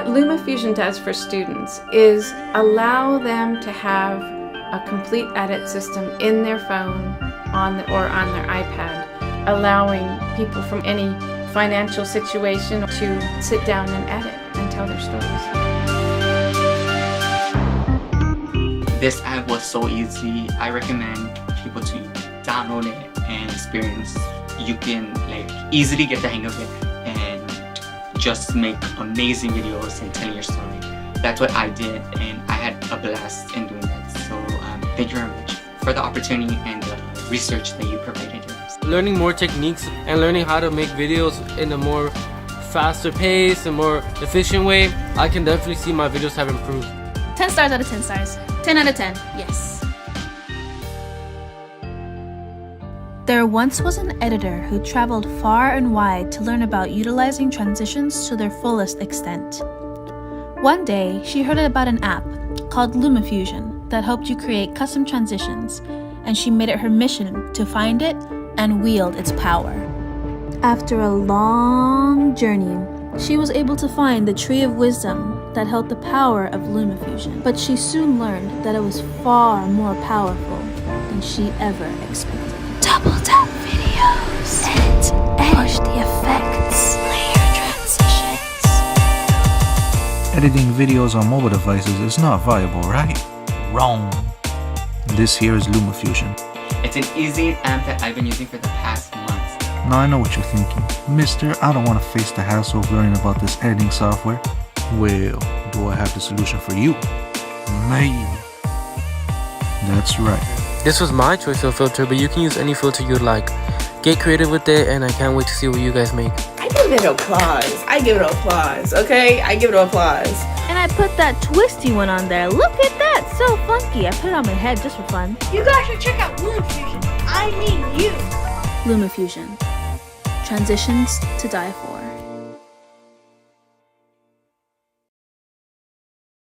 What LumaFusion does for students is allow them to have a complete edit system in their phone or on their iPad, allowing people from any financial situation to sit down and edit and tell their stories. This app was so easy. I recommend people to download it and experience. You can easily get the hang of it and just make amazing videos and telling your story. That's what I did, and I had a blast in doing that. So thank you very much for the opportunity and the research that you provided us. Learning more techniques and learning how to make videos in a more faster pace and more efficient way, I can definitely see my videos have improved. 10 stars out of 10 stars. 10 out of 10, yes. There once was an editor who traveled far and wide to learn about utilizing transitions to their fullest extent. One day, she heard about an app called LumaFusion that helped you create custom transitions, and she made it her mission to find it and wield its power. After a long journey, she was able to find the tree of wisdom that held the power of LumaFusion, but she soon learned that it was far more powerful than she ever expected. Double tap videos, edit, push the effects, layer transitions. Editing videos on mobile devices is not viable, right? Wrong. This here is LumaFusion. It's an easy app that I've been using for the past months. Now I know what you're thinking. Mister, I don't want to face the hassle of learning about this editing software. Well, do I have the solution for you? Maybe. That's right. This was my choice of filter, but you can use any filter you'd like. Get creative with it, and I can't wait to see what you guys make. I give it applause. I give it applause, okay? I give it applause. And I put that twisty one on there. Look at that, so funky. I put it on my head just for fun. You guys should check out LumaFusion. I mean you. LumaFusion. Transitions to die for.